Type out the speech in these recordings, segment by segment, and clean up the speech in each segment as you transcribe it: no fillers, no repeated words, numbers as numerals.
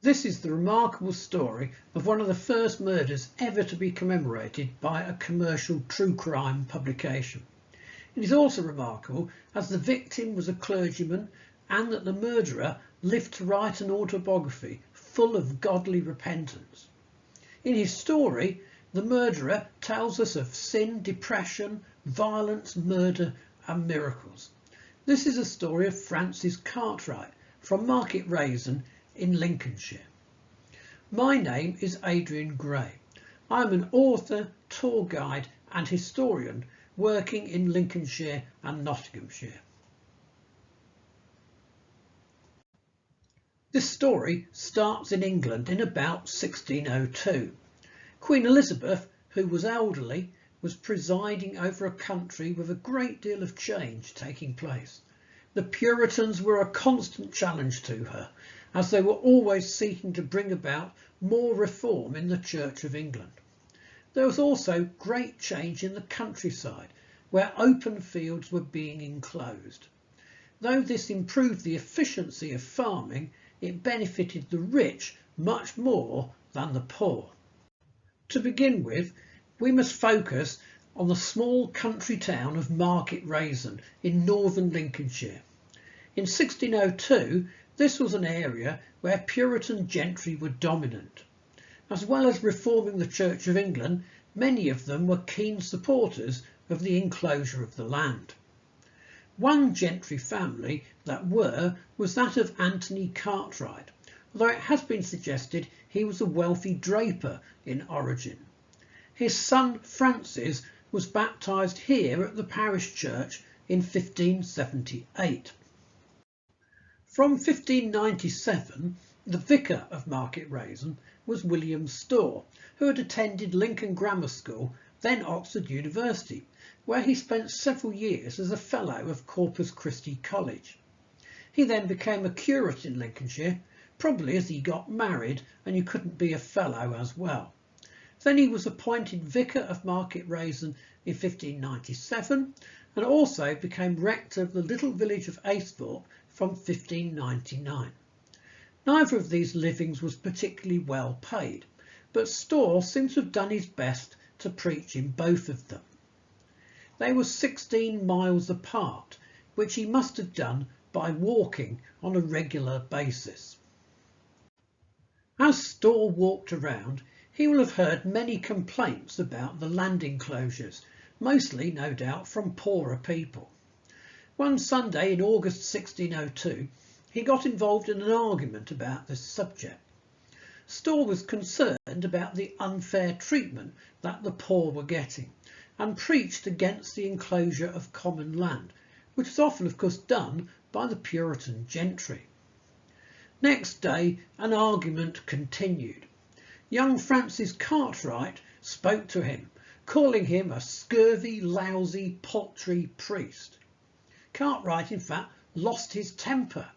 This is the remarkable story of one of the first murders ever to be commemorated by a commercial true crime publication. It is also remarkable as the victim was a clergyman and that the murderer lived to write an autobiography full of godly repentance. In his story, the murderer tells us of sin, depression, violence, murder and miracles. This is a story of Francis Cartwright from Market Rasen in Lincolnshire. My name is Adrian Gray. I'm an author, tour guide and historian working in Lincolnshire and Nottinghamshire. This story starts in England in about 1602. Queen Elizabeth, who was elderly, was presiding over a country with a great deal of change taking place. The Puritans were a constant challenge to her, as they were always seeking to bring about more reform in the Church of England. There was also great change in the countryside, where open fields were being enclosed. Though this improved the efficiency of farming, it benefited the rich much more than the poor. To begin with, we must focus on the small country town of Market Rasen in northern Lincolnshire. In 1602, this was an area where Puritan gentry were dominant. As well as reforming the Church of England, many of them were keen supporters of the enclosure of the land. One gentry family that was that of Anthony Cartwright, although it has been suggested he was a wealthy draper in origin. His son Francis was baptised here at the parish church in 1578. From 1597, the vicar of Market Rasen was William Storr, who had attended Lincoln Grammar School, then Oxford University, where he spent several years as a fellow of Corpus Christi College. He then became a curate in Lincolnshire, probably as he got married and you couldn't be a fellow as well. Then he was appointed vicar of Market Rasen in 1597 and also became rector of the little village of Aesthorpe from 1599. Neither of these livings was particularly well paid, but Storr seems to have done his best to preach in both of them. They were 16 miles apart, which he must have done by walking on a regular basis. As Storr walked around, he will have heard many complaints about the land enclosures, mostly, no doubt, from poorer people. One Sunday in August 1602, he got involved in an argument about this subject. Storr was concerned about the unfair treatment that the poor were getting and preached against the enclosure of common land, which was often, of course, done by the Puritan gentry. Next day, an argument continued. Young Francis Cartwright spoke to him, calling him a scurvy, lousy, paltry priest. Cartwright, in fact, lost his temper,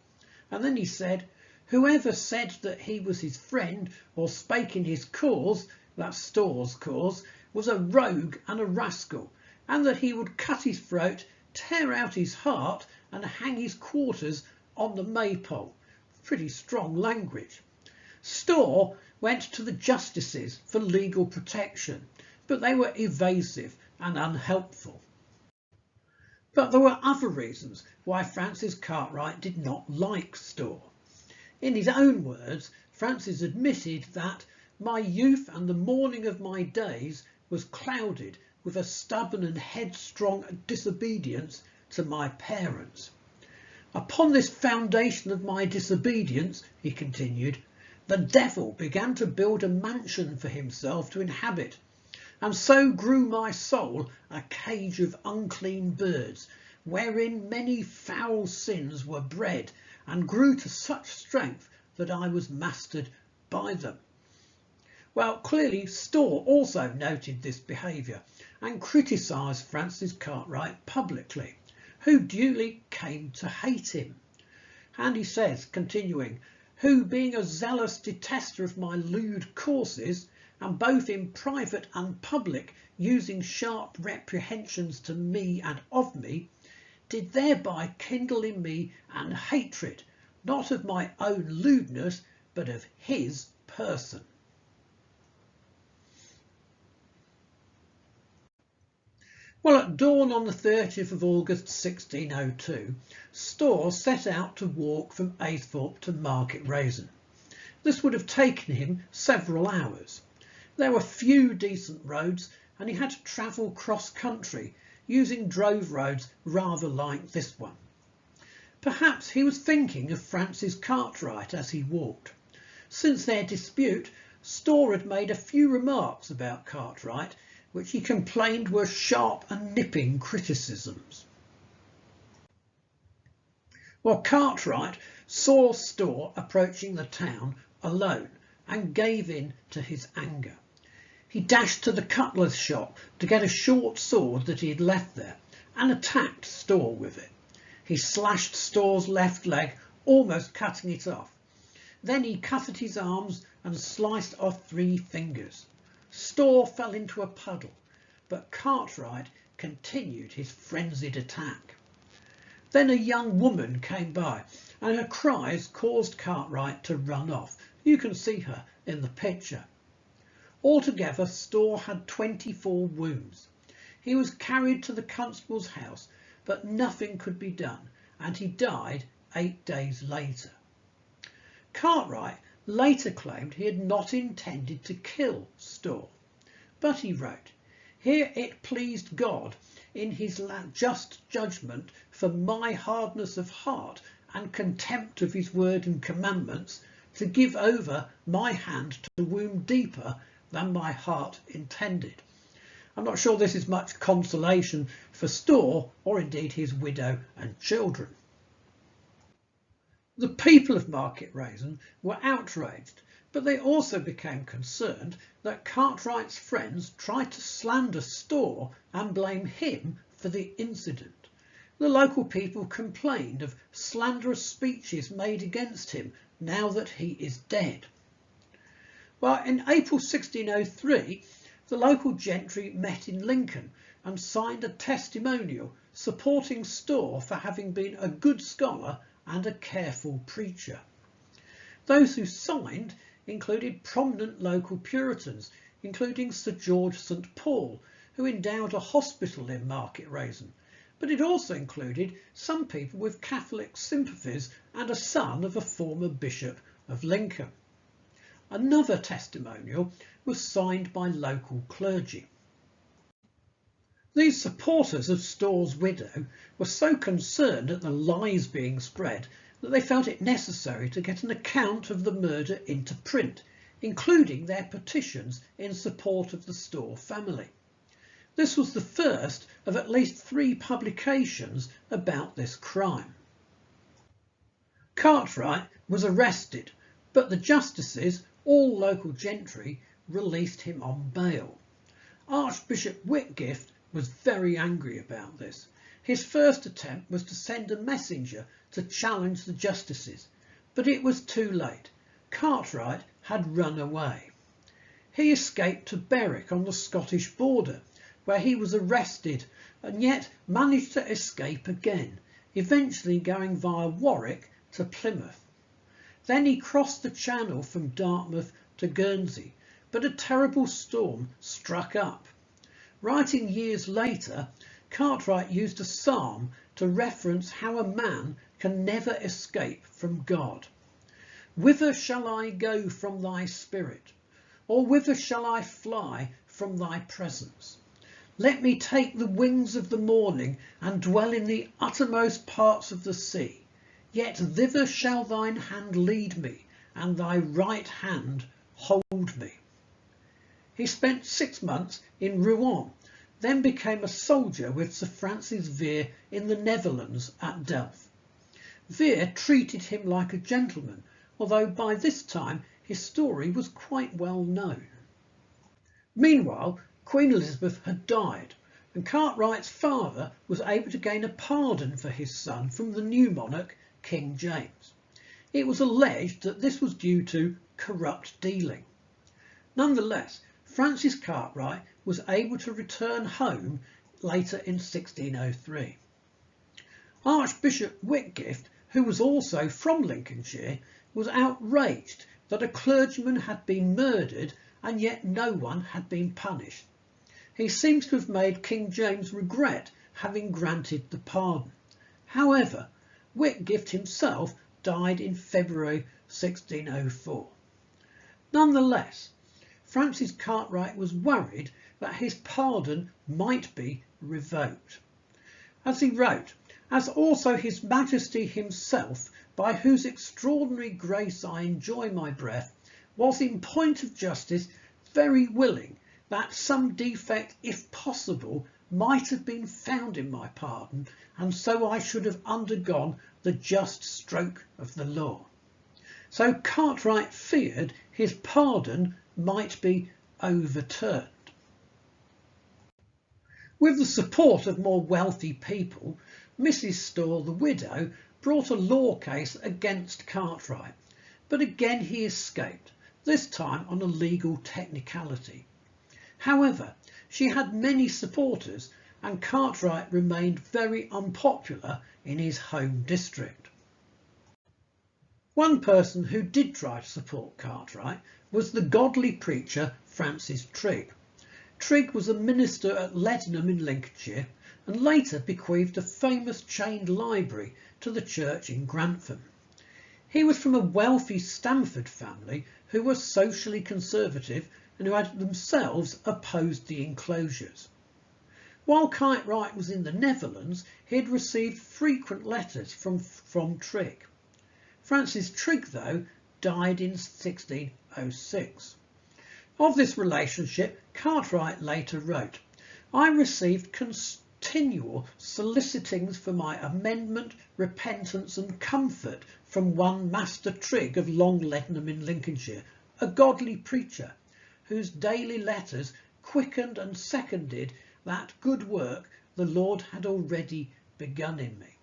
and then he said, whoever said that he was his friend or spake in his cause, that's Storr's cause, was a rogue and a rascal, and that he would cut his throat, tear out his heart and hang his quarters on the maypole. Pretty strong language. Storr went to the justices for legal protection, but they were evasive and unhelpful. But there were other reasons why Francis Cartwright did not like Storr. In his own words, Francis admitted that my youth and the morning of my days was clouded with a stubborn and headstrong disobedience to my parents. Upon this foundation of my disobedience, he continued, the devil began to build a mansion for himself to inhabit, and so grew my soul a cage of unclean birds, wherein many foul sins were bred, and grew to such strength that I was mastered by them. Well, clearly Storr also noted this behaviour and criticised Francis Cartwright publicly, who duly came to hate him. And he says, continuing, who being a zealous detester of my lewd courses, and both in private and public using sharp reprehensions to me and of me, did thereby kindle in me an hatred, not of my own lewdness, but of his person. Well, at dawn on the 30th of August 1602, Storr set out to walk from Aythorpe to Market Rasen. This would have taken him several hours. There were few decent roads and he had to travel cross-country using drove roads rather like this one. Perhaps he was thinking of Francis Cartwright as he walked. Since their dispute, Storr had made a few remarks about Cartwright which he complained were sharp and nipping criticisms. Well, Cartwright saw Storr approaching the town alone and gave in to his anger. He dashed to the cutler's shop to get a short sword that he had left there and attacked Storr with it. He slashed Storr's left leg, almost cutting it off. Then he cut at his arms and sliced off 3 fingers. Storr fell into a puddle, but Cartwright continued his frenzied attack. Then a young woman came by and her cries caused Cartwright to run off. You can see her in the picture. Altogether, Storr had 24 wounds. He was carried to the constable's house, but nothing could be done, and he died 8 days later. Cartwright later claimed he had not intended to kill Storr, but he wrote, "Here it pleased God in his just judgment for my hardness of heart and contempt of his word and commandments to give over my hand to wound deeper than my heart intended." I'm not sure this is much consolation for Storr or indeed his widow and children. The people of Market Rasen were outraged, but they also became concerned that Cartwright's friends tried to slander Storr and blame him for the incident. The local people complained of slanderous speeches made against him now that he is dead. Well, in April 1603, the local gentry met in Lincoln and signed a testimonial supporting Storr for having been a good scholar and a careful preacher. Those who signed included prominent local Puritans, including Sir George St Paul, who endowed a hospital in Market Rasen, but it also included some people with Catholic sympathies and a son of a former bishop of Lincoln. Another testimonial was signed by local clergy. These supporters of Storr's widow were so concerned at the lies being spread that they felt it necessary to get an account of the murder into print, including their petitions in support of the Storr family. This was the first of at least 3 publications about this crime. Cartwright was arrested, but the justices, all local gentry, released him on bail. Archbishop Whitgift was very angry about this. His first attempt was to send a messenger to challenge the justices, but it was too late. Cartwright had run away. He escaped to Berwick on the Scottish border, where he was arrested and yet managed to escape again, eventually going via Warwick to Plymouth. Then he crossed the Channel from Dartmouth to Guernsey, but a terrible storm struck up. Writing years later, Cartwright used a psalm to reference how a man can never escape from God. "Whither shall I go from thy spirit? Or whither shall I fly from thy presence? Let me take the wings of the morning and dwell in the uttermost parts of the sea. Yet thither shall thine hand lead me, and thy right hand hold me." He spent 6 months in Rouen, then became a soldier with Sir Francis Vere in the Netherlands at Delft. Vere treated him like a gentleman, although by this time his story was quite well known. Meanwhile, Queen Elizabeth had died, and Cartwright's father was able to gain a pardon for his son from the new monarch, King James. It was alleged that this was due to corrupt dealing. Nonetheless, Francis Cartwright was able to return home later in 1603. Archbishop Whitgift, who was also from Lincolnshire, was outraged that a clergyman had been murdered and yet no one had been punished. He seems to have made King James regret having granted the pardon. However, Whitgift himself died in February 1604. Nonetheless, Francis Cartwright was worried that his pardon might be revoked. As he wrote, "As also his Majesty himself, by whose extraordinary grace I enjoy my breath, was in point of justice very willing that some defect, if possible, might have been found in my pardon, and so I should have undergone the just stroke of the law." So Cartwright feared his pardon might be overturned. With the support of more wealthy people, Mrs. Storr, the widow, brought a law case against Cartwright, but again he escaped, this time on a legal technicality. However, she had many supporters and Cartwright remained very unpopular in his home district. One person who did try to support Cartwright was the godly preacher Francis Trigg. Trigg was a minister at Leadenham in Lincolnshire and later bequeathed a famous chained library to the church in Grantham. He was from a wealthy Stamford family who were socially conservative and who had themselves opposed the enclosures. While Cartwright was in the Netherlands, he had received frequent letters from Trigg. Francis Trigg, though, died in 1606. Of this relationship, Cartwright later wrote, "I received continual solicitings for my amendment, repentance and comfort from one Master Trigg of Long Leadenham in Lincolnshire, a godly preacher, whose daily letters quickened and seconded that good work the Lord had already begun in me."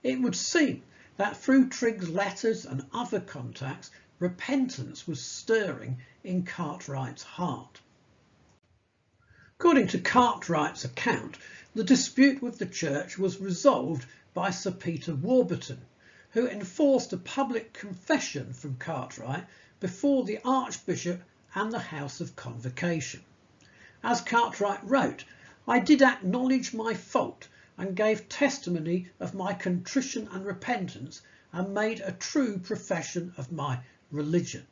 It would seem that through Trigg's letters and other contacts, repentance was stirring in Cartwright's heart. According to Cartwright's account, the dispute with the church was resolved by Sir Peter Warburton, who enforced a public confession from Cartwright before the Archbishop and the House of Convocation. As Cartwright wrote, "I did acknowledge my fault and gave testimony of my contrition and repentance and made a true profession of my religion."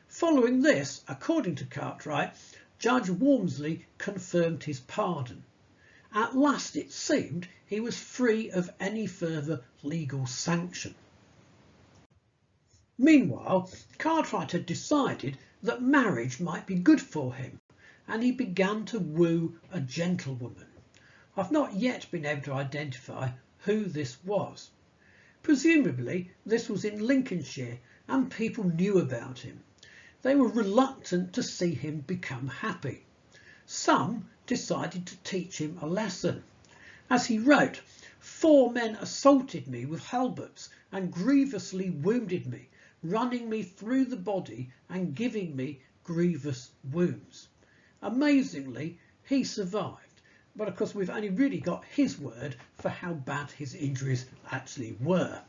Following this, according to Cartwright, Judge Walmsley confirmed his pardon. At last it seemed he was free of any further legal sanction. Meanwhile, Cartwright had decided that marriage might be good for him, and he began to woo a gentlewoman. I've not yet been able to identify who this was. Presumably this was in Lincolnshire and people knew about him. They were reluctant to see him become happy. Some decided to teach him a lesson. As he wrote, "4 men assaulted me with halberts and grievously wounded me, running me through the body and giving me grievous wounds." Amazingly, he survived, but of course we've only really got his word for how bad his injuries actually were.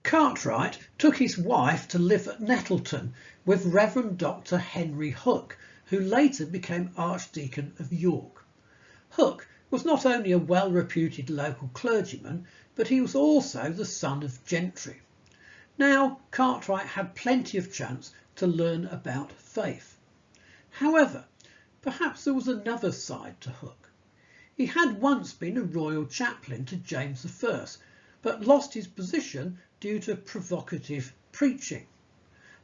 Cartwright took his wife to live at Nettleton with Reverend Dr. Henry Hook, who later became Archdeacon of York. Hook was not only a well-reputed local clergyman, but he was also the son of gentry. Now Cartwright had plenty of chance to learn about faith. However, perhaps there was another side to Hook. He had once been a royal chaplain to James I, but lost his position due to provocative preaching.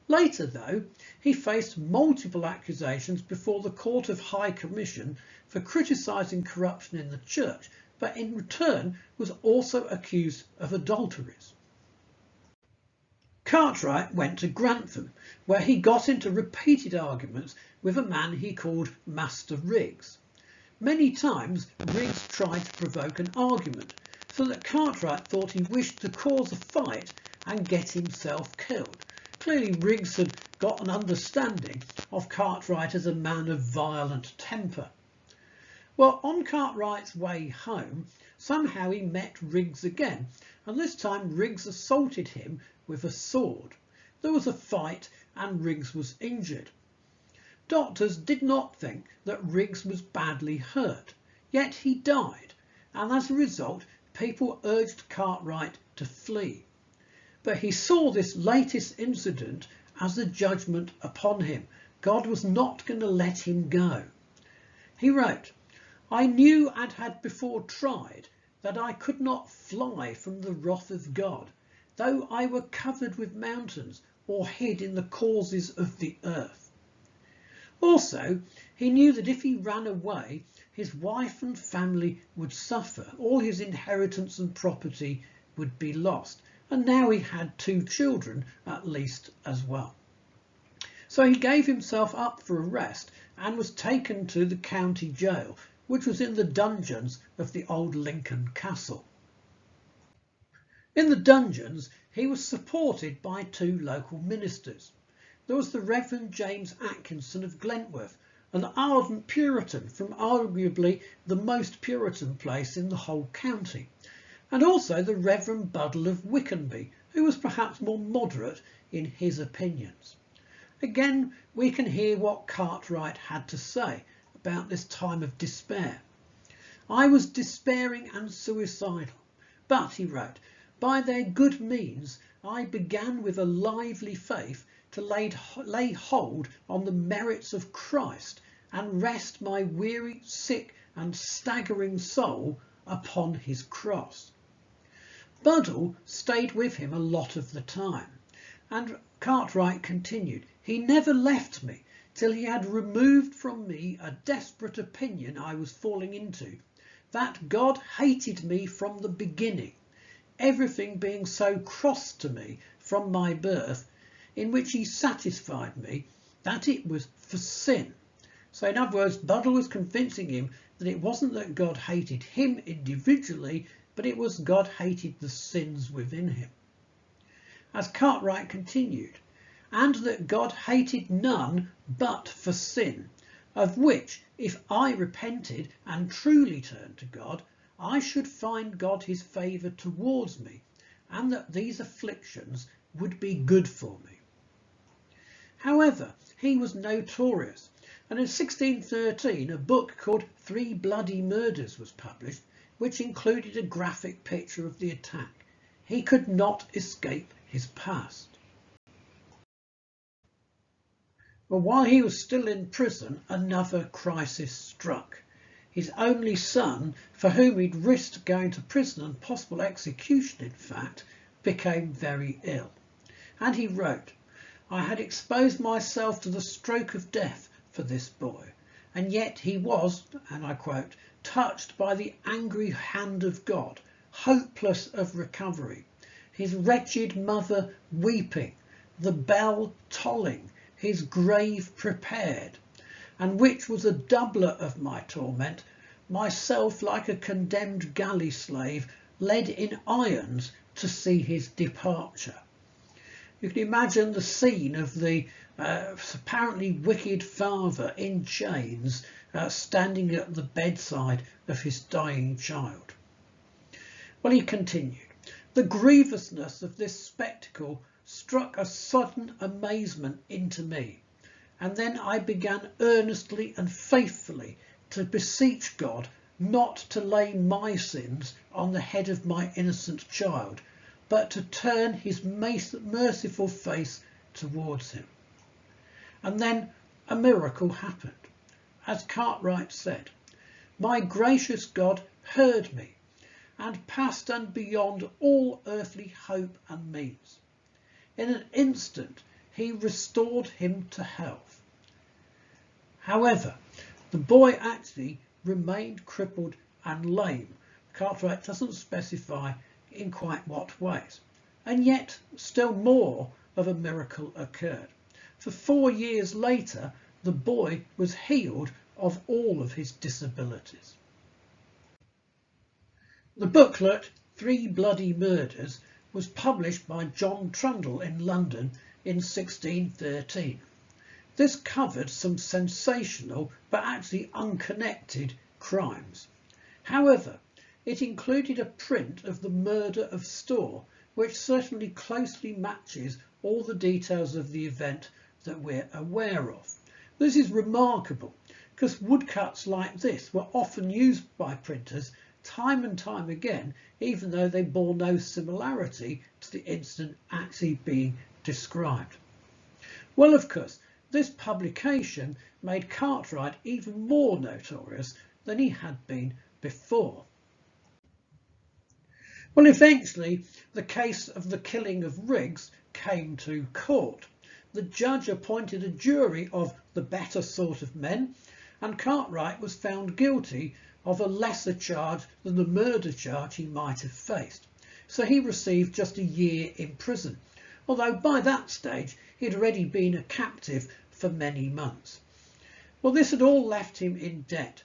Later, though, he faced multiple accusations before the Court of High Commission for criticising corruption in the church, but in return was also accused of adulteries. Cartwright went to Grantham, where he got into repeated arguments with a man he called Master Riggs. Many times Riggs tried to provoke an argument, so that Cartwright thought he wished to cause a fight and get himself killed. Clearly Riggs had got an understanding of Cartwright as a man of violent temper. Well, on Cartwright's way home, somehow he met Riggs again, and this time Riggs assaulted him with a sword. there was a fight and Riggs was injured. Doctors did not think that Riggs was badly hurt, yet he died, and as a result people urged Cartwright to flee. But he saw this latest incident as a judgment upon him. God was not going to let him go. He wrote, "I knew and had before tried that I could not fly from the wrath of God, though I were covered with mountains or hid in the causes of the earth." Also, he knew that if he ran away, his wife and family would suffer, all his inheritance and property would be lost, and now he had 2 children at least as well. So he gave himself up for arrest and was taken to the county jail, which was in the dungeons of the old Lincoln Castle. In the dungeons he was supported by 2 local ministers. There was the Reverend James Atkinson of Glentworth, an ardent Puritan from arguably the most Puritan place in the whole county, and also the Reverend Buddle of Wickenby, who was perhaps more moderate in his opinions. Again, we can hear what Cartwright had to say about this time of despair. "I was despairing and suicidal, but," he wrote, "by their good means I began with a lively faith to lay hold on the merits of Christ and rest my weary, sick and staggering soul upon his cross." Buddle stayed with him a lot of the time, and Cartwright continued, "He never left me till he had removed from me a desperate opinion I was falling into, that God hated me from the beginning, everything being so cross to me from my birth, in which he satisfied me that it was for sin." So in other words, Buddle was convincing him that it wasn't that God hated him individually, but it was God hated the sins within him. As Cartwright continued, "and that God hated none but for sin, of which if I repented and truly turned to God, I should find God his favour towards me, and that these afflictions would be good for me." However, he was notorious, and in 1613 a book called 3 Bloody Murders was published, which included a graphic picture of the attack. He could not escape his past. But while he was still in prison, another crisis struck. His only son, for whom he'd risked going to prison and possible execution in fact, became very ill. And he wrote, "I had exposed myself to the stroke of death for this boy, and yet he was," and I quote, "touched by the angry hand of God, hopeless of recovery, his wretched mother weeping, the bell tolling, his grave prepared, and which was a doubler of my torment, myself like a condemned galley slave led in irons to see his departure." You can imagine the scene of the apparently wicked father in chains standing at the bedside of his dying child. Well, he continued, "The grievousness of this spectacle struck a sudden amazement into me, and then I began earnestly and faithfully to beseech God not to lay my sins on the head of my innocent child, but to turn his merciful face towards him." And then a miracle happened. As Cartwright said, "My gracious God heard me, and past and beyond all earthly hope and means. In an instant he restored him to health." However, the boy actually remained crippled and lame. Cartwright doesn't specify in quite what ways. And yet still more of a miracle occurred. For 4 years later, the boy was healed of all of his disabilities. The booklet 3 Bloody Murders was published by John Trundle in London in 1613. This covered some sensational but actually unconnected crimes. However, it included a print of the murder of Storr, which certainly closely matches all the details of the event that we're aware of. This is remarkable because woodcuts like this were often used by printers time and time again, even though they bore no similarity to the incident actually being described. Well, of course, this publication made Cartwright even more notorious than he had been before. Well, eventually, the case of the killing of Riggs came to court. The judge appointed a jury of the better sort of men, and Cartwright was found guilty of a lesser charge than the murder charge he might have faced. So he received just a year in prison, although by that stage he'd already been a captive for many months. Well, this had all left him in debt,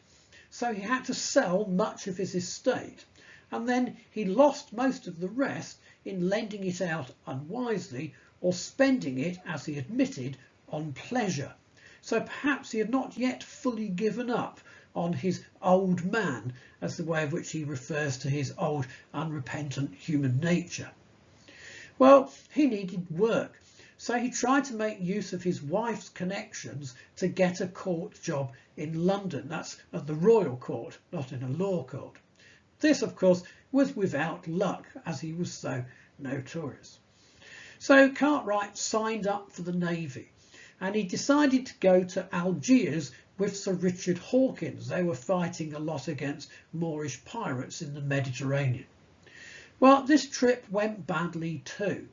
so he had to sell much of his estate, and then he lost most of the rest in lending it out unwisely or spending it, as he admitted, on pleasure. So perhaps he had not yet fully given up on his old man, as the way of which he refers to his old unrepentant human nature. Well, he needed work, so he tried to make use of his wife's connections to get a court job in London. That's at the royal court, not in a law court. This, of course, was without luck, as he was so notorious. So Cartwright signed up for the Navy, and he decided to go to Algiers with Sir Richard Hawkins. They were fighting a lot against Moorish pirates in the Mediterranean. Well, this trip went badly too.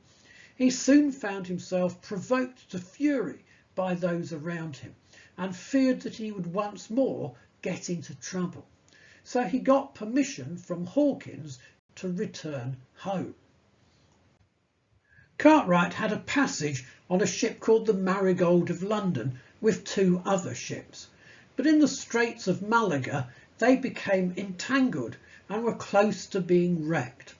He soon found himself provoked to fury by those around him and feared that he would once more get into trouble. So he got permission from Hawkins to return home. Cartwright had a passage on a ship called the Marigold of London with 2 other ships, but in the Straits of Malaga they became entangled and were close to being wrecked.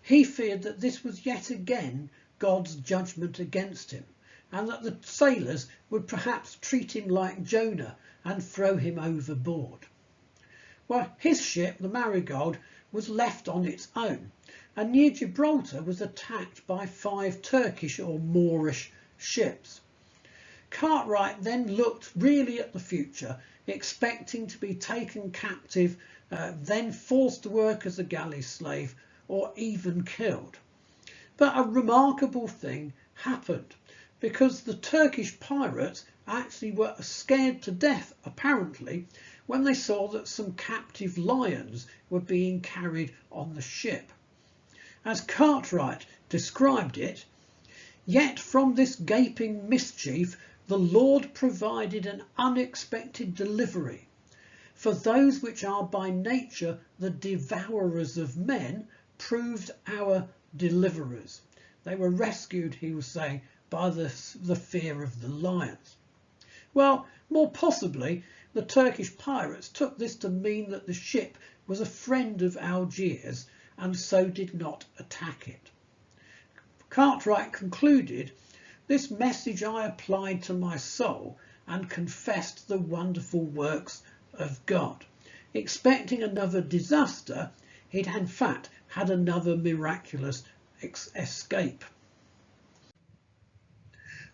He feared that this was yet again God's judgment against him, and that the sailors would perhaps treat him like Jonah and throw him overboard. Well, his ship, the Marigold, was left on its own, and near Gibraltar was attacked by 5 Turkish or Moorish ships. Cartwright then looked really at the future, expecting to be taken captive, then forced to work as a galley slave, or even killed. But a remarkable thing happened, because the Turkish pirates actually were scared to death, apparently, when they saw that some captive lions were being carried on the ship. As Cartwright described it, "Yet from this gaping mischief the Lord provided an unexpected delivery. For those which are by nature the devourers of men proved our deliverers." They were rescued, he was saying, by the fear of the lions. Well, more possibly, the Turkish pirates took this to mean that the ship was a friend of Algiers and so did not attack it. Cartwright concluded, "This message I applied to my soul and confessed the wonderful works of God." Expecting another disaster, he'd in fact had another miraculous escape.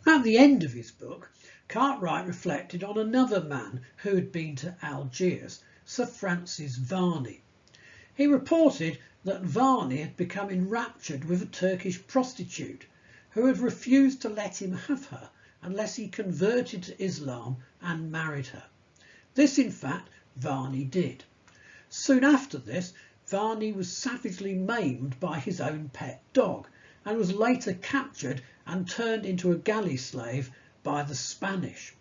At the end of his book, Cartwright reflected on another man who had been to Algiers, Sir Francis Varney. He reported that Varney had become enraptured with a Turkish prostitute who had refused to let him have her unless he converted to Islam and married her. This, in fact, Varney did. Soon after this, Varney was savagely maimed by his own pet dog and was later captured and turned into a galley slave by the Spanish.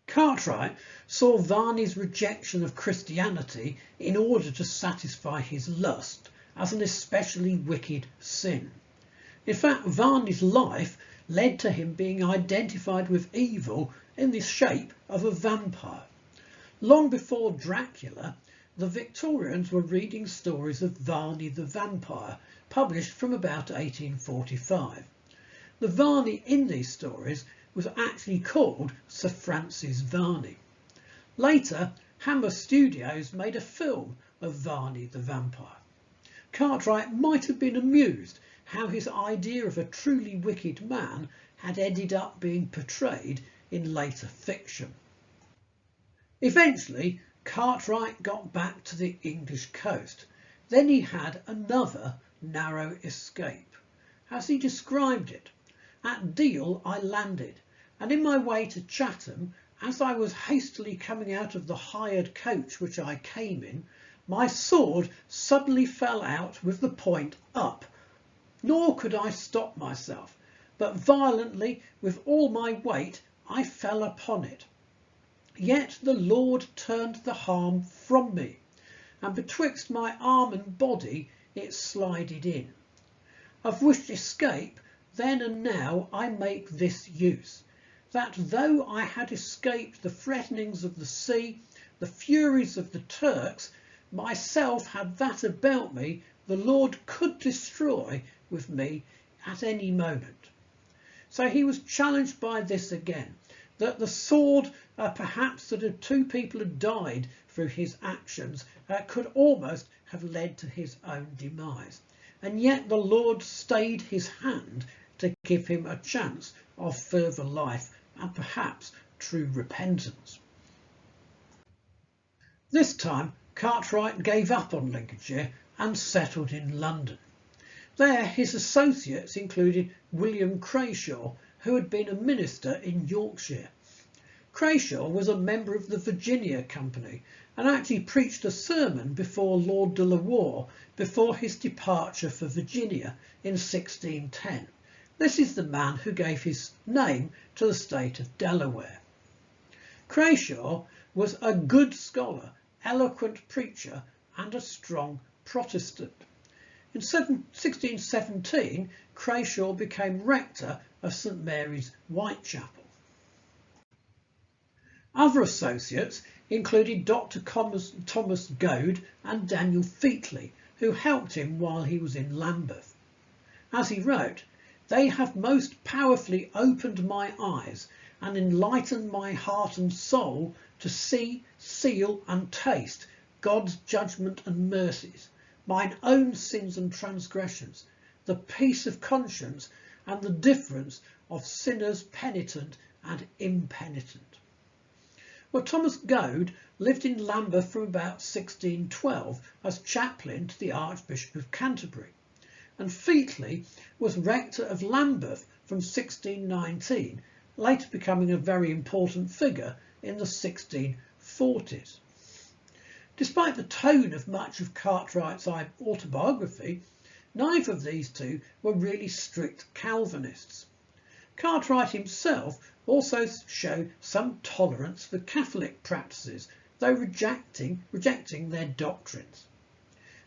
Cartwright saw Varney's rejection of Christianity in order to satisfy his lust as an especially wicked sin. In fact, Varney's life led to him being identified with evil in the shape of a vampire. Long before Dracula, the Victorians were reading stories of Varney the Vampire, published from about 1845. The Varney in these stories was actually called Sir Francis Varney. Later, Hammer Studios made a film of Varney the Vampire. Cartwright might have been amused how his idea of a truly wicked man had ended up being portrayed in later fiction. Eventually, Cartwright got back to the English coast. Then he had another narrow escape. As he described it, "At Deal I landed, and in my way to Chatham, as I was hastily coming out of the hired coach which I came in, my sword suddenly fell out with the point up, nor could I stop myself, but violently with all my weight I fell upon it. Yet the Lord turned the harm from me, and betwixt my arm and body it slided in. Of which escape then and now I make this use, that though I had escaped the threatenings of the sea, the furies of the Turks, myself had that about me the Lord could destroy with me at any moment." So he was challenged by this again, that the sword, perhaps that two people had died through his actions, could almost have led to his own demise. And yet the Lord stayed his hand to give him a chance of further life and perhaps true repentance. This time Cartwright gave up on Lincolnshire and settled in London. There his associates included William Crashaw, who had been a minister in Yorkshire. Crashaw was a member of the Virginia Company and actually preached a sermon before Lord de la Warr before his departure for Virginia in 1610. This is the man who gave his name to the state of Delaware. Crashaw was a good scholar, eloquent preacher and a strong Protestant. In 1617, Crashaw became rector of St Mary's, Whitechapel. Other associates included Dr Thomas Goad and Daniel Featley, who helped him while he was in Lambeth. As he wrote, "They have most powerfully opened my eyes and enlightened my heart and soul to see, seal and taste God's judgment and mercies, mine own sins and transgressions, the peace of conscience and the difference of sinners penitent and impenitent." Well, Thomas Goad lived in Lambeth from about 1612 as chaplain to the Archbishop of Canterbury, and Featley was rector of Lambeth from 1619, later becoming a very important figure in the 1640s. Despite the tone of much of Cartwright's autobiography, neither of these two were really strict Calvinists. Cartwright himself also showed some tolerance for Catholic practices, though rejecting their doctrines.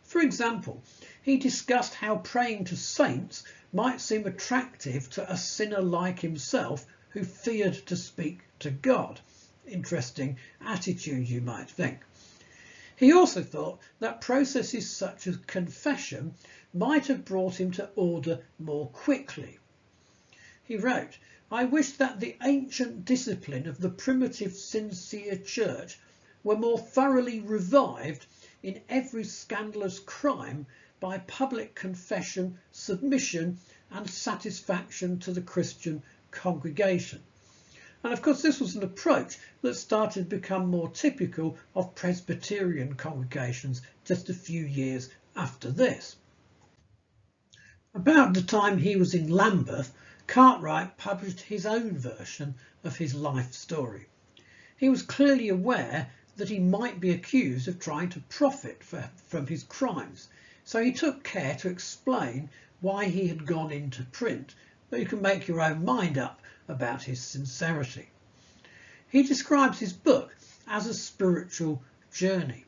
For example, he discussed how praying to saints might seem attractive to a sinner like himself who feared to speak to God. Interesting attitude, you might think. He also thought that processes such as confession might have brought him to order more quickly. He wrote, "I wish that the ancient discipline of the primitive sincere church were more thoroughly revived in every scandalous crime by public confession, submission and satisfaction to the Christian congregation." And of course this was an approach that started to become more typical of Presbyterian congregations just a few years after this. About the time he was in Lambeth, Cartwright published his own version of his life story. He was clearly aware that he might be accused of trying to profit from his crimes, so he took care to explain why he had gone into print, but you can make your own mind up about his sincerity. He describes his book as a spiritual journey,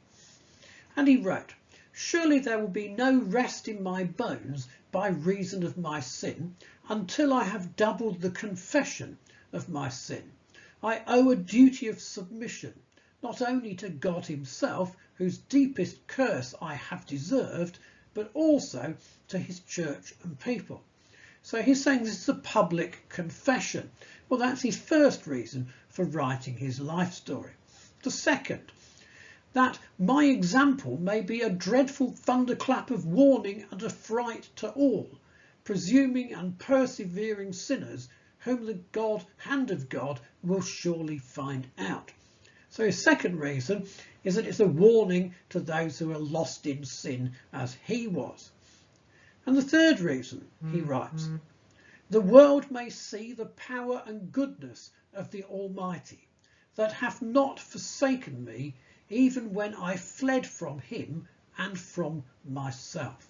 and he wrote, "Surely there will be no rest in my bones by reason of my sin, until I have doubled the confession of my sin. I owe a duty of submission, not only to God himself, whose deepest curse I have deserved, but also to his church and people." So he's saying this is a public confession. Well, that's his first reason for writing his life story. The second, that my example may be a dreadful thunderclap of warning and a fright to all, presuming and persevering sinners whom the hand of God will surely find out. So his second reason is that it's a warning to those who are lost in sin as he was. And the third reason, he writes, the world may see the power and goodness of the Almighty, that hath not forsaken me, even when I fled from him and from myself.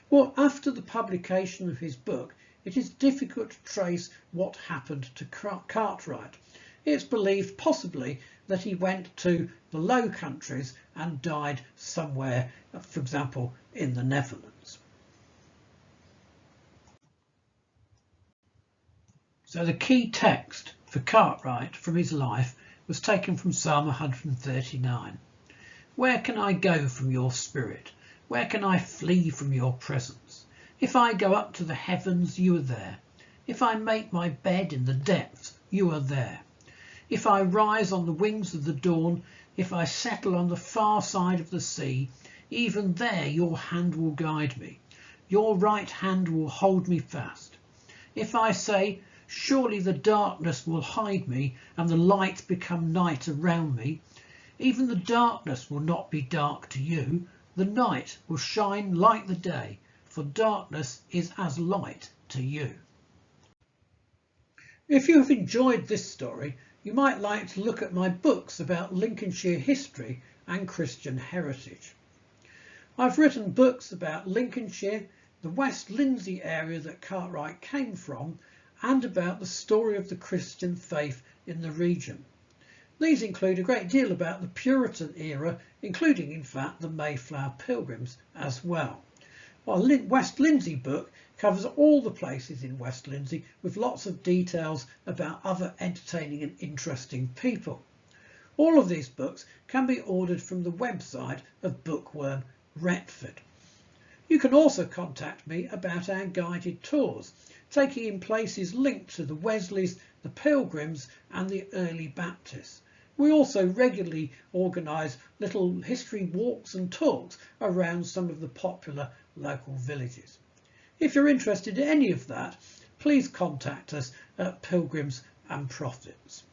Well, after the publication of his book, it is difficult to trace what happened to Cartwright. It's believed possibly that he went to the Low Countries and died somewhere, for example, in the Netherlands. So the key text for Cartwright from his life was taken from Psalm 139. Where can I go from your spirit? Where can I flee from your presence? If I go up to the heavens, you are there. If I make my bed in the depths, you are there. If I rise on the wings of the dawn, if I settle on the far side of the sea, even there your hand will guide me. Your right hand will hold me fast. If I say, surely the darkness will hide me and the light become night around me, even the darkness will not be dark to you. The night will shine like the day, for darkness is as light to you. If you have enjoyed this story, you might like to look at my books about Lincolnshire history and Christian heritage. I've written books about Lincolnshire, the West Lindsey area that Cartwright came from, and about the story of the Christian faith in the region. These include a great deal about the Puritan era, including in fact the Mayflower Pilgrims as well. Our West Lindsey book covers all the places in West Lindsey with lots of details about other entertaining and interesting people. All of these books can be ordered from the website of Bookworm Retford. You can also contact me about our guided tours, taking in places linked to the Wesleys, the Pilgrims and the early Baptists. We also regularly organise little history walks and talks around some of the popular local villages. If you're interested in any of that, please contact us at Pilgrims and Prophets.